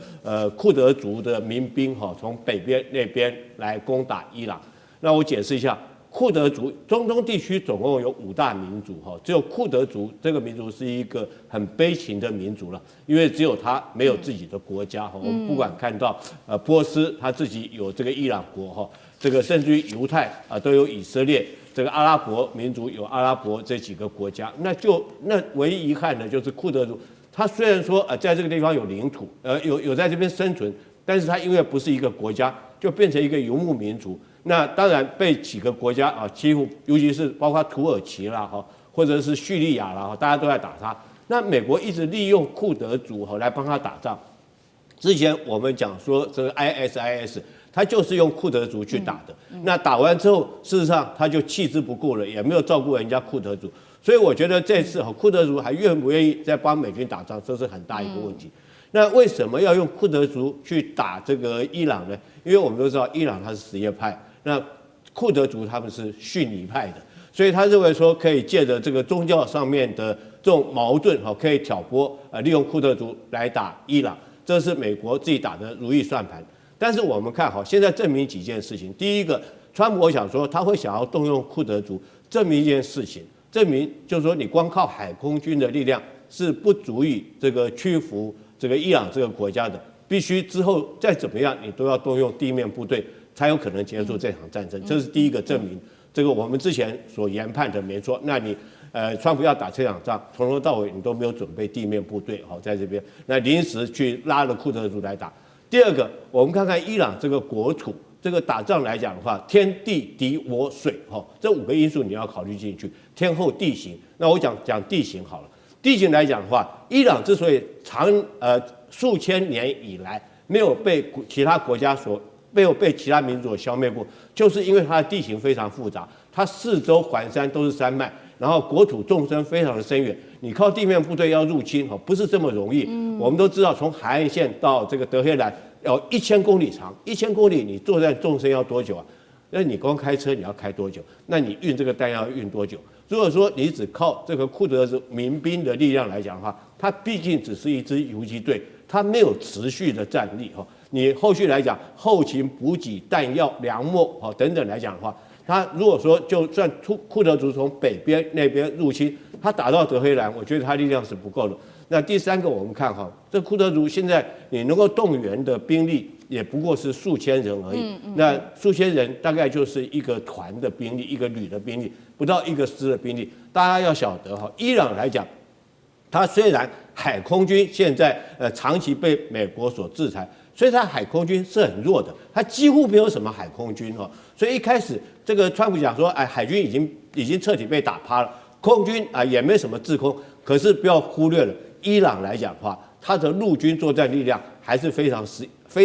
S7: 库德族的民兵哈从北边那边来攻打伊朗。那我解释一下。库德族，中东地区总共有5大民族哈，只有库德族这个民族是一个很悲情的民族了，因为只有他没有自己的国家哈。我们不管看到波斯他自己有这个伊朗国哈，这个甚至于犹太都有以色列，这个阿拉伯民族有阿拉伯这几个国家，那唯一遗憾的就是库德族，他虽然说在这个地方有领土，有在这边生存，但是他因为不是一个国家，就变成一个游牧民族。那当然被几个国家欺负，尤其是包括土耳其啦或者是叙利亚啦大家都在打他。那美国一直利用库德族来帮他打仗。之前我们讲说这个 ISIS， 他就是用库德族去打的。那打完之后，事实上他就弃之不顾了，也没有照顾人家库德族。所以我觉得这次库德族还愿不愿意再帮美军打仗，这是很大一个问题。那为什么要用库德族去打这个伊朗呢？因为我们都知道伊朗它是什叶派。那库德族他们是逊尼派的，所以他认为说可以借着这个宗教上面的这种矛盾可以挑拨利用库德族来打伊朗，这是美国自己打的如意算盘。但是我们看现在证明几件事情。第一个，川普我想说他会想要动用库德族，证明一件事情，证明就是说你光靠海空军的力量是不足以这个屈服这个伊朗这个国家的，必须之后再怎么样你都要动用地面部队。才有可能结束这场战争，这是第一个证明。这个我们之前所研判的没错。那你川普要打这场仗，从头到尾你都没有准备地面部队在这边，那临时去拉了库德族来打。第二个，我们看看伊朗这个国土，这个打仗来讲的话，天地敌我水这5个因素你要考虑进去，天候地形。那我讲地形好了。地形来讲的话，伊朗之所以数千年以来没有被其他国家没有被其他民族所消灭过，就是因为它的地形非常复杂，它四周环山都是山脉，然后国土纵深非常的深远，你靠地面部队要入侵不是这么容易。我们都知道，从海岸线到这个德黑兰要1000公里长，1000公里你作战纵深要多久啊？那你光开车你要开多久？那你运这个弹药要运多久？如果说你只靠这个库德族民兵的力量来讲的话，它毕竟只是一支游击队，它没有持续的战力你后续来讲，后勤补给、弹药、粮秣等等来讲的话，它如果说就算库德族从北边那边入侵，它打到德黑兰，我觉得它力量是不够的。那第三个，我们看这库德族现在你能够动员的兵力也不过是数千人而已。那数千人大概就是一个团的兵力，一个旅的兵力，不到一个师的兵力。大家要晓得伊朗来讲，它虽然海空军现在长期被美国所制裁，所以它海空军是很弱的，它几乎没有什么海空军所以一开始这个川普讲说，海军已经彻底被打趴了，空军也没什么制空。可是不要忽略了，伊朗来讲的话，它的陆军作战力量还是非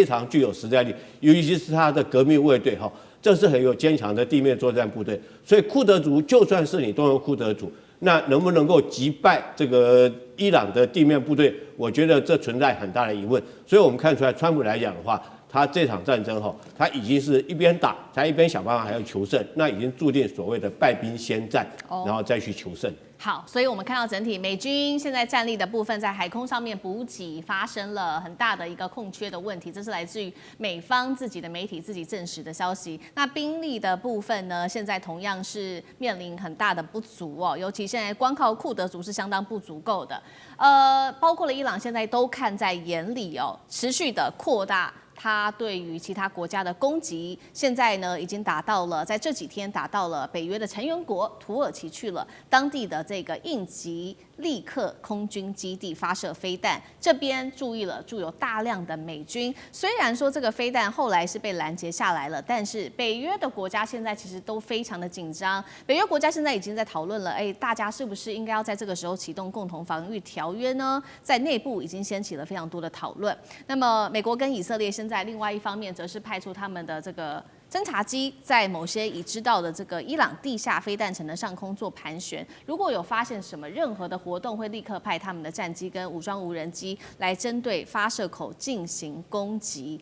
S7: 常具有实战力，尤其是它的革命卫队这是很有坚强的地面作战部队。所以库德族就算是你动用库德族，那能不能够击败这个伊朗的地面部队？我觉得这存在很大的疑问。所以我们看出来，川普来讲的话，他这场战争他已经是一边打，他一边想办法还要求胜，那已经注定所谓的败兵先战，然后再去求胜。
S2: 好，所以我们看到整体美军现在战力的部分，在海空上面补给发生了很大的一个空缺的问题，这是来自于美方自己的媒体自己证实的消息。那兵力的部分呢，现在同样是面临很大的不足尤其现在光靠库德族是相当不足够的。包括了伊朗现在都看在眼里持续的扩大它对于其他国家的攻击，现在呢已经打到了，在这几天打到了北约的成员国土耳其去了，当地的这个应急立刻空军基地发射飞弹，这边驻有大量的美军。虽然说这个飞弹后来是被拦截下来了，但是北约的国家现在其实都非常的紧张。北约国家现在已经在讨论了，大家是不是应该要在这个时候启动共同防御条约呢？在内部已经掀起了非常多的讨论。那么美国跟以色列现在另外一方面则是派出他们的这个侦察机在某些已知道的这个伊朗地下飞弹城的上空做盘旋，如果有发现什么任何的活动，会立刻派他们的战机跟武装无人机来针对发射口进行攻击。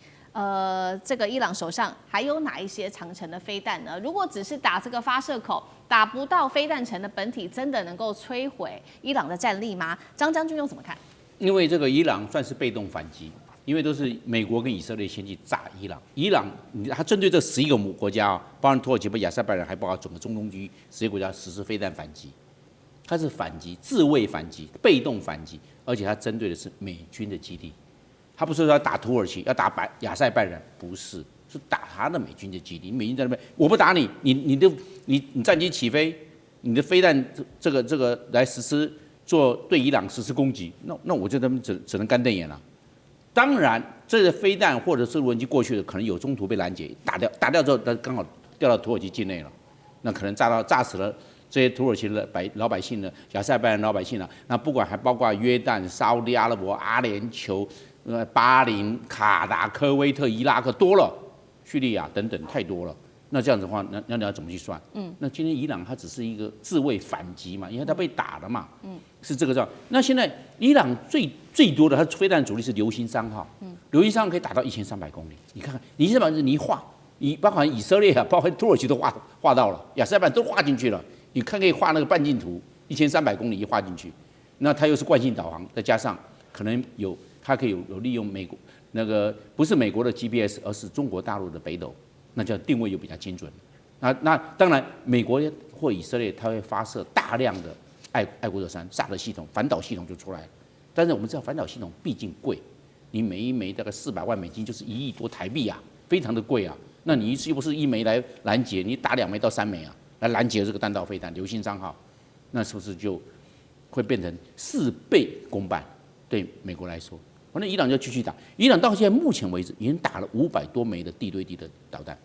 S2: 这个伊朗手上还有哪一些长程的飞弹呢？如果只是打这个发射口，打不到飞弹城的本体，真的能够摧毁伊朗的战力吗？张将军又怎么看？
S8: 因为这个伊朗算是被动反击。因为都是美国跟以色列先去炸伊朗，伊朗他针对这11个国家包括土耳其、亚塞拜然，还包括整个中东区11个国家实施飞弹反击，它是反击、自卫反击、被动反击，而且它针对的是美军的基地，他不是说要打土耳其、要打亚塞拜然，不是，是打他的美军的基地。美军在那边，我不打你，你战机起飞，你的飞弹这个来对伊朗实施攻击，那我就他们只能干瞪眼了。当然，这个飞弹或者是无人机过去的，可能有中途被拦截，打掉之后，它刚好掉到土耳其境内了，那可能炸死了这些土耳其的老百姓呢，亚塞拜然老百姓了。那不管还包括约旦、沙烏地阿拉伯、阿联酋、巴林、卡达、科威特、伊拉克多了，叙利亚等等太多了。那这样子的话，那你要怎么去算？那今天伊朗它只是一个自卫反击嘛，因为它被打了嘛，是这个状。那现在伊朗最多的它飞弹主力是流星3号，流星3号可以打到1300公里。你看看，你这把你一画，包括以色列包括土耳其都画到了，亚塞拜然都画进去了。你看可以画那个半径图，1300公里一画进去，那它又是惯性导航，再加上可能它可以有利用美国那个不是美国的 GPS， 而是中国大陆的北斗。那叫定位又比较精准。那当然，美国或以色列它会发射大量的爱国者3炸的系统，反导系统就出来了。但是我们知道反导系统毕竟贵，你每一枚大概400万美金，就是1亿多台币啊，非常的贵啊。那你一次又不是1枚来拦截，你打2枚到3枚啊，来拦截这个弹道飞弹流星3号，那是不是就会变成4倍公办？对美国来说，那伊朗就继续打。伊朗到现在目前为止已经打了500多枚的地对地的导弹。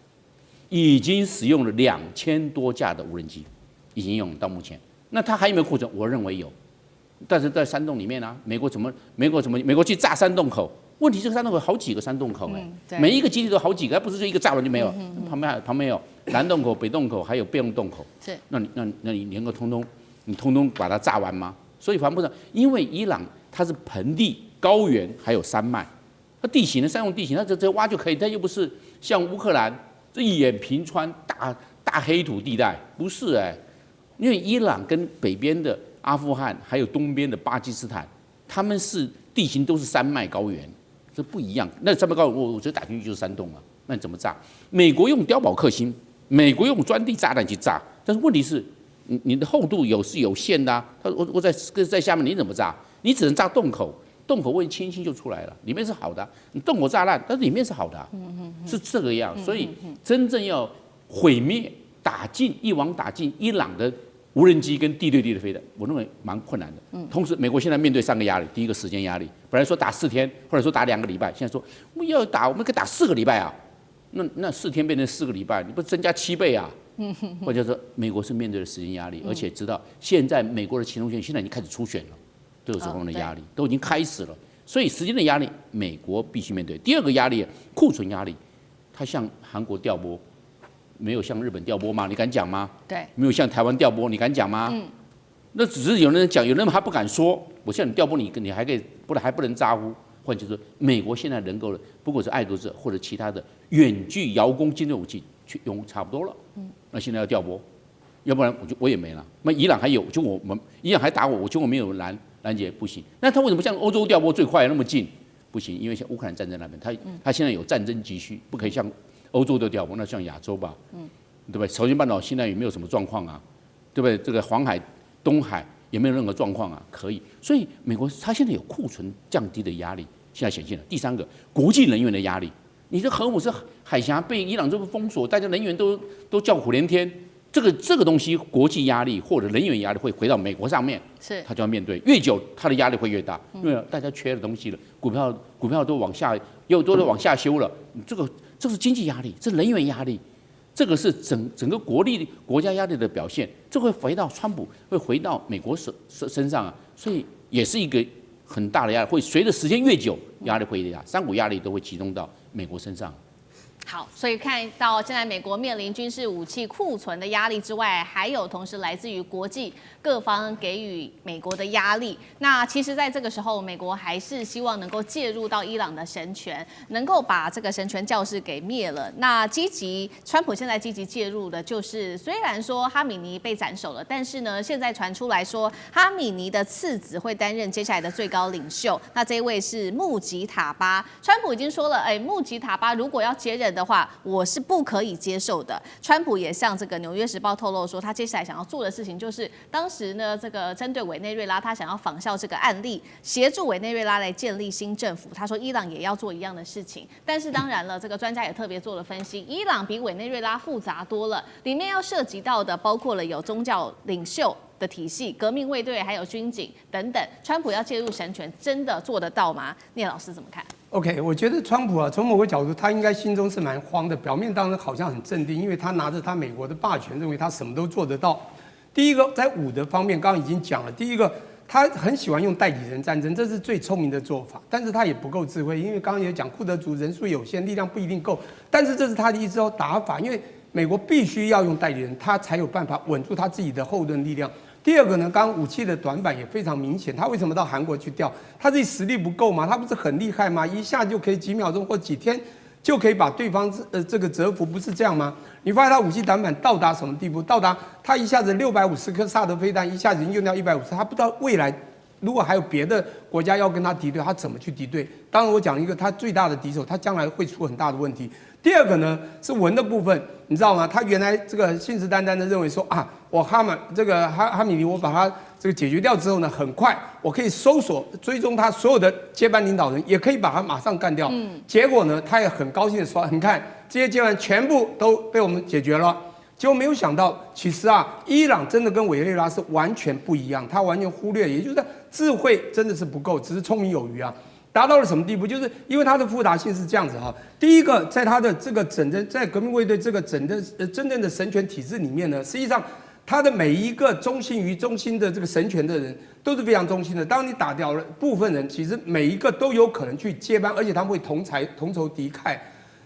S8: 已经使用了2000多架的无人机，已经用到目前。那它还有没有库存？我认为有。但是在山洞里面啊，美国去炸山洞口？问题这个山洞口好几个山洞口每一个基地都好几个，不是就一个炸完就没有，旁边有南洞口、北洞口，还有备用洞口。
S2: 是，
S8: 那你能够通通把它炸完吗？所以反不上，因为伊朗它是盆地、高原还有山脉，它地形的善用地形，它直接挖就可以，它又不是像乌克兰这一眼平川大黑土地带，不是因为伊朗跟北边的阿富汗还有东边的巴基斯坦，他们是地形都是山脉高原。这不一样，那山脉高原，我觉得打进去就是山洞了。那你怎么炸？美国用碉堡克星，美国用钻地炸弹去炸，但是问题是，你的厚度是有限的啊。我在下面你怎么炸？你只能炸洞口，洞口位轻轻就出来了，里面是好的。你洞口炸烂，但是里面是好的啊，是这个样。所以真正要毁灭、一网打尽伊朗的无人机跟地对地的飞弹，我认为蛮困难的。同时，美国现在面对3个压力：第一个时间压力，本来说打4天，或者说打2个礼拜，现在说我们可以打4个礼拜啊。那4天变成4个礼拜，你不增加7倍啊？或者说，美国是面对了时间压力，而且知道现在美国的行动线现在已经开始初选了，都有这方面的压力，都已经开始了。所以时间的压力，美国必须面对。第二个压力，库存压力，它向韩国调拨。没有向日本调拨吗？你敢讲吗？
S2: 对，
S8: 没有向台湾调拨，你敢讲吗？那只是有人讲，有人还不敢说。我向你调拨你还可以，还不能咋呼。换句话说，美国现在能够的，不管是爱国者或者其他的远距遥攻精锐武器去用差不多了。那现在要调拨，要不然我也没了。那伊朗还有，伊朗还打我没有拦截，不行。那他为什么向欧洲调拨最快那么近？不行，因为像乌克兰战争那边，他现在有战争急需，不可以向欧洲的调拨，那像亚洲吧，对不对？朝鲜半岛现在也没有什么状况啊，对不对？这个黄海、东海也没有任何状况啊，可以。所以美国它现在有库存降低的压力，现在显现了。第3个，国际能源的压力，你这荷姆斯海峡被伊朗这个封锁，大家能源都叫苦连天。这个东西，国际压力或者能源压力会回到美国上面，它就要面对。越久，它的压力会越大，因为大家缺了东西了，股票都往下，都往下修了。这是经济压力，这是能源压力，这个是整个国家压力的表现，这会回到川普，会回到美国身上啊，所以也是一个很大的压力，会随着时间越久，压力会越大，3股压力都会集中到美国身上。
S2: 好，所以看到现在美国面临军事武器库存的压力之外，还有同时来自于国际各方给予美国的压力。那其实在这个时候，美国还是希望能够介入到伊朗的神权，能够把这个神权教士给灭了。那川普现在积极介入的就是，虽然说哈米尼被斩首了，但是呢，现在传出来说哈米尼的次子会担任接下来的最高领袖。那这一位是穆吉塔巴，川普已经说了，穆吉塔巴如果要接任的话，我是不可以接受的。川普也向这个《纽约时报》透露说，他接下来想要做的事情就是，当时呢，这个针对委内瑞拉，他想要仿效这个案例，协助委内瑞拉来建立新政府。他说，伊朗也要做一样的事情。但是当然了，这个专家也特别做了分析，伊朗比委内瑞拉复杂多了，里面要涉及到的包括了有宗教领袖的体系、革命卫队，还有军警等等。川普要介入神权，真的做得到吗？聂老师怎么看
S4: ？OK， 我觉得川普啊，从某个角度，他应该心中是蛮慌的。表面当然好像很镇定，因为他拿着他美国的霸权，认为他什么都做得到。第一个，在武的方面，刚刚已经讲了。第一个，他很喜欢用代理人战争，这是最聪明的做法。但是他也不够智慧，因为刚刚也讲，库德族人数有限，力量不一定够。但是这是他的一招打法，因为美国必须要用代理人，他才有办法稳住他自己的后盾力量。第二个呢，刚刚武器的短板也非常明显。他为什么到韩国去调？他自己实力不够吗？他不是很厉害吗？一下就可以几秒钟或几天就可以把对方这个折服，不是这样吗？你发现他武器短板到达什么地步？到达他一下子650颗萨德飞弹，一下子用掉150，他不知道未来如果还有别的国家要跟他敌对，他怎么去敌对？当然，我讲一个他最大的敌手，他将来会出很大的问题。第二个呢是文的部分，你知道吗？他原来这个信誓旦旦的认为说啊，我哈米尼，我把他这个解决掉之后呢，很快我可以搜索追踪他所有的接班领导人，也可以把他马上干掉。结果呢，他也很高兴的说，你看这些接班人全部都被我们解决了。结果没有想到，其实啊，伊朗真的跟委内瑞拉是完全不一样，他完全忽略，也就是智慧真的是不够，只是聪明有余啊。达到了什么地步？就是因为它的复杂性是这样子哈。第一个，在它的这个在革命卫队这个真正的神权体制里面呢，实际上他的每一个忠心于中心的这个神权的人都是非常忠心的。当你打掉了部分人，其实每一个都有可能去接班，而且他们会同仇敌忾。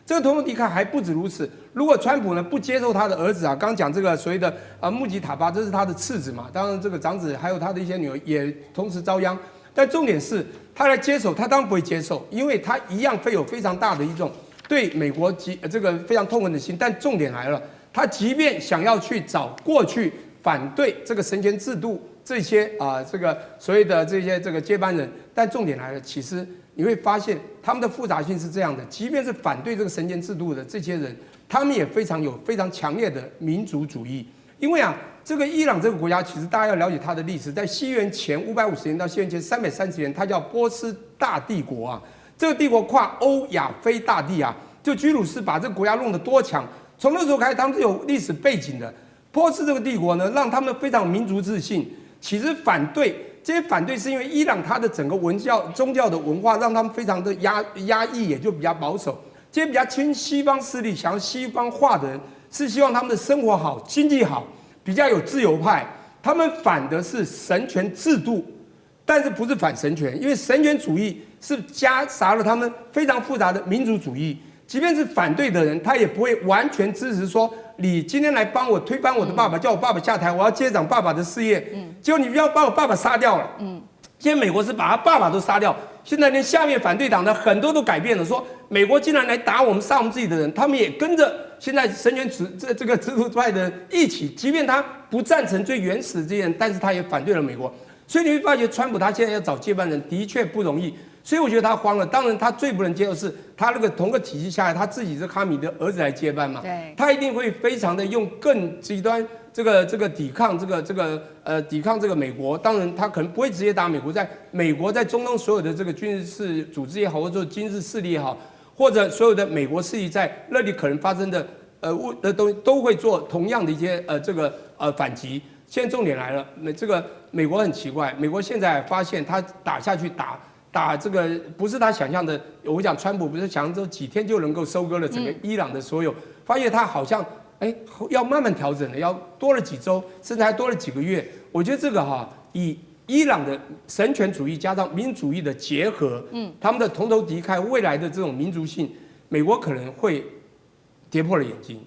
S4: 这个同仇敌忾还不止如此，如果川普呢不接受他的儿子啊，刚讲这个所谓的穆吉塔巴，这是他的次子嘛，当然这个长子还有他的一些女儿也同时遭殃。但重点是他来接手，他当然不会接受，因为他一样会有非常大的一种对美国这个非常痛恨的心。但重点来了，他即便想要去找过去反对这个神权制度这些这个所谓的这些这个接班人，但重点来了，其实你会发现他们的复杂性是这样的，即便是反对这个神权制度的这些人，他们也非常强烈的民族主义。因为这个伊朗这个国家，其实大家要了解它的历史，在西元前550年到西元前330年，它叫波斯大帝国啊。这个帝国跨欧亚非大地啊，就居鲁士把这个国家弄得多强。从那时候开始，他们是有历史背景的。波斯这个帝国呢，让他们非常民族自信。其实这些反对是因为伊朗它的整个宗教的文化让他们非常的压抑，也就比较保守。这些比较亲西方势力、想要西方化的人，是希望他们的生活好、经济好，比较有自由派。他们反的是神权制度，但是不是反神权，因为神权主义是夹杂了他们非常复杂的民族主义。即便是反对的人，他也不会完全支持说，你今天来帮我推翻我的爸爸，叫我爸爸下台，我要接掌爸爸的事业。结果你要把我爸爸杀掉了。现在美国是把他爸爸都杀掉，现在连下面反对党的很多都改变了，说美国竟然来打我们、杀我们自己的人，他们也跟着现在神权这个制度派的人一起，即便他不赞成最原始的这些人，但是他也反对了美国。所以你会发觉，川普他现在要找接班人的确不容易。所以我觉得他慌了。当然，他最不能接受是他那个同个体系下来，他自己是哈米的儿子来接班嘛。
S2: 对，
S4: 他一定会非常的用更极端这个抵抗抵抗这个美国。当然，他可能不会直接打美国，在美国在中东所有的这个军事组织也好，或者说军事势力也好，或者所有的美国势力在那里可能发生的都会做同样的一些反击。现在重点来了，这个美国很奇怪，美国现在发现他打下去打这个不是他想象的。我讲川普不是想说几天就能够收割了整个伊朗的所有，发现他好像要慢慢调整了，要多了几周，甚至还多了几个月。我觉得这个以伊朗的神权主义加上民主义的结合，他们的同仇敌忾，未来的这种民族性，美国可能会跌破了眼睛。